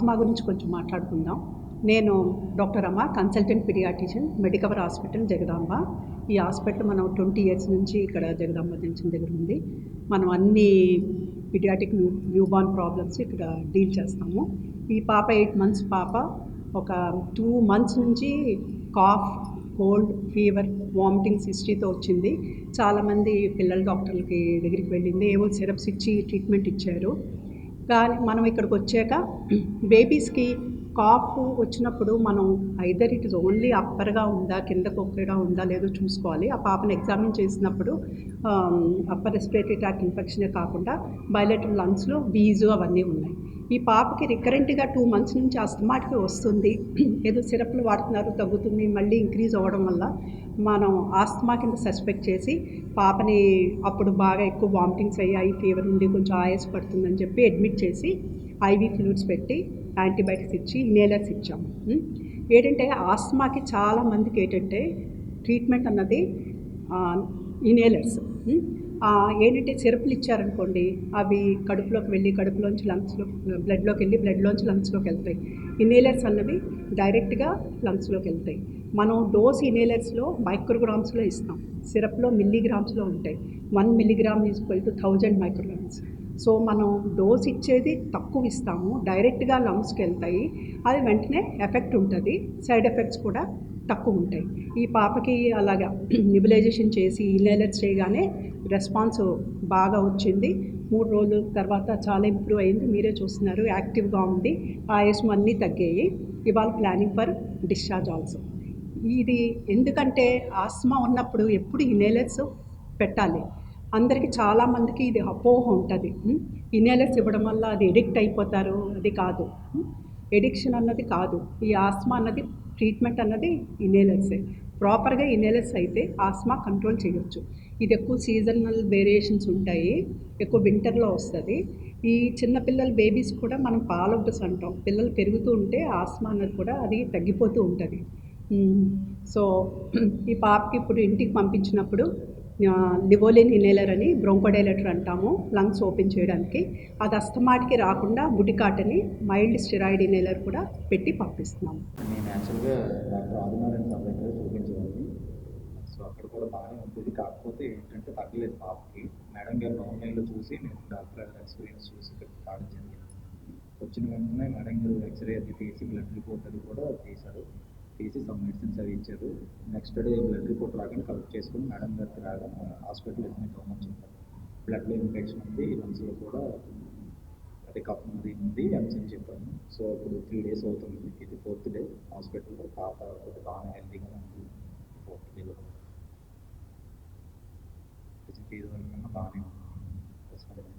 Asthma గురించి కొంచెం మాట్లాడుకుందాం. నేను doctor Rama, consultant paediatrician, Medicover hospital, Jagadamba. ఈ హాస్పిటల్ మనం 20 ఇయర్స్ నుంచి ఇక్కడ జగదాంబ జంక్షన్ దగ్గర ఉంది. మనం అన్ని పీడియాట్రిక్ న్యూబార్న్ ప్రాబ్లమ్స్ ఇక్కడ డీల్ చేస్తాము. ఈ పాప 8 months పాప. ఒక 2 months నుంచి కాఫ్, కోల్డ్, ఫీవర్, వామిటింగ్స్ హిస్టరీతో వచ్చింది. చాలామంది పిల్లల డాక్టర్లకి దగ్గరికి వెళ్ళింది. ఏవో సిరప్స్ ఇచ్చి ట్రీట్మెంట్ ఇచ్చారు. కానీ మనం ఇక్కడికి వచ్చాక బేబీస్కి కాఫ్ వచ్చినప్పుడు మనం ఐదర్ ఇట్ ఇస్ ఓన్లీ అప్పర్గా ఉందా, కింద కొక్కగా ఉందా లేదో చూసుకోవాలి. ఆ పాపను ఎగ్జామిన్ చేసినప్పుడు అప్పర్ రెస్పిరేటరీ ట్రాక్ట్ ఇన్ఫెక్షనే కాకుండా బయలెటరల్ లంగ్స్లో వీజు అవన్నీ ఉన్నాయి. ఈ పాపకి రికరెంట్గా 2 months నుంచి అస్తమాటికి వస్తుంది. ఏదో సిరప్లు వాడుతున్నారు, తగ్గుతుంది, మళ్ళీ ఇంక్రీజ్ అవ్వడం వల్ల మనం ఆస్తమా కింద సస్పెక్ట్ చేసి పాపని అప్పుడు బాగా ఎక్కువ వామిటింగ్స్ అయ్యాయి, ఫీవర్ ఉండి కొంచెం ఆయాస పడుతుందని చెప్పి అడ్మిట్ చేసి ఐవీ ఫ్లూయిడ్స్ పెట్టి యాంటీబయాటిక్స్ ఇచ్చి ఇన్హేలర్స్ ఇచ్చాము. ఏంటంటే ఆస్తమాకి చాలా మందికి ఏంటంటే ట్రీట్మెంట్ అన్నది ఇన్హేలర్స్. ఏంటంటే సిరప్లు ఇచ్చారనుకోండి, అవి కడుపులోకి వెళ్ళి కడుపులోంచి లంగ్స్లో, బ్లడ్లోకి వెళ్ళి బ్లడ్లోంచి లంగ్స్లోకి వెళ్తాయి. ఇన్హేలర్స్ అన్నవి డైరెక్ట్గా లంగ్స్లోకి వెళ్తాయి. మనం డోస్ ఇన్హేలర్స్లో మైక్రోగ్రామ్స్లో ఇస్తాం, సిరప్లో మిల్లీగ్రామ్స్లో ఉంటాయి. 1 milligram is equal to 1000 micrograms. So మనం డోస్ ఇచ్చేది తక్కువ ఇస్తాము, డైరెక్ట్గా లంగ్స్కి వెళ్తాయి. అది వెంటనే ఎఫెక్ట్ ఉంటుంది, సైడ్ ఎఫెక్ట్స్ కూడా తక్కువ ఉంటాయి. ఈ పాపకి అలాగా నిబులైజేషన్ చేసి ఇన్హేలర్స్ చేయగానే రెస్పాన్స్ బాగా వచ్చింది. 3 రోజుల తర్వాత చాలా ఇంప్రూవ్ అయింది. మీరే చూస్తున్నారు, యాక్టివ్గా ఉంది, ఆయాసం అన్నీ తగ్గాయి. ఇవాళ ప్లానింగ్ ఫర్ డిశ్చార్జ్ ఆల్సో. ఇది ఎందుకంటే ఆస్తమా ఉన్నప్పుడు ఎప్పుడు ఇన్హేలర్స్ పెట్టాలి. అందరికీ చాలామందికి ఇది అపోహ ఉంటుంది. ఇన్హేలర్స్ ఇవ్వడం వల్ల అది ఎడిక్ట్ అయిపోతారు, అది కాదు. ఎడిక్షన్ అన్నది కాదు. ఈ ఆస్తమా అన్నది ట్రీట్మెంట్ అన్నది ఇన్హేలర్సే. ప్రాపర్గా ఇన్హేలర్స్ అయితే ఆస్తమా కంట్రోల్ చేయొచ్చు. ఇది ఎక్కువ సీజనల్ వేరియేషన్స్ ఉంటాయి, ఎక్కువ వింటర్లో వస్తుంది. ఈ చిన్నపిల్లల బేబీస్ కూడా మనం పాలౌటస్ అంటాం. పిల్లలు పెరుగుతూ ఉంటే ఆస్తమా అన్నది కూడా అది తగ్గిపోతూ ఉంటుంది. సో ఈ పాపకి ఇప్పుడు ఇంటికి పంపించినప్పుడు లివోలిన్ ఇన్హేలర్ అని బ్రోంకోడైలేటర్ అంటాము, లంగ్స్ ఓపెన్ చేయడానికి. అది అస్తమాటికి రాకుండా బుడికాటని మైల్డ్ స్టెరాయిడ్ ఇన్హేలర్ కూడా పెట్టి పంపిస్తున్నాము. నేను యాక్చువల్గా డాక్టర్ ఆదినారాయణ సార్ దగ్గర చూపించేవాడిని. సో అక్కడ కూడా బాగానే ఉంటుంది. కాకపోతే ఏంటంటే తగ్గలేదు పాపకి. మేడం గారు ఆన్లైన్లో చూసి నేను డాక్టర్ గారి ఎక్స్పీరియన్స్ చూసి ఇక్కడ రావడం జరిగింది. వచ్చిన వెంటనే మేడం గారు ఎక్స్రే అది తీసి బ్లడ్ రిపోర్ట్ అది కూడా తీశారు. తీసి సమ్ మెడిసిన్స్ అవి ఇచ్చారు. నెక్స్ట్ డే బ్లడ్ రిపోర్ట్ రాగానే కలెక్ట్ చేసుకుని మేడం గారికి రావడం హాస్పిటల్ అడ్మిట్ అవ్వమని చెప్పారు. బ్లడ్లో ఇన్ఫెక్షన్ ఉంది, లంగ్స్లో కూడా అది కఫ్ ఉంది అని చెప్పాను. సో ఇప్పుడు 3 days అవుతుంది, ఇది 4th day హాస్పిటల్లో. పాప కొద్దిగా బాగానే హెల్తీగా ఉంది. 4th dayలో ఫీజు వరకు బాగానే ఉంది.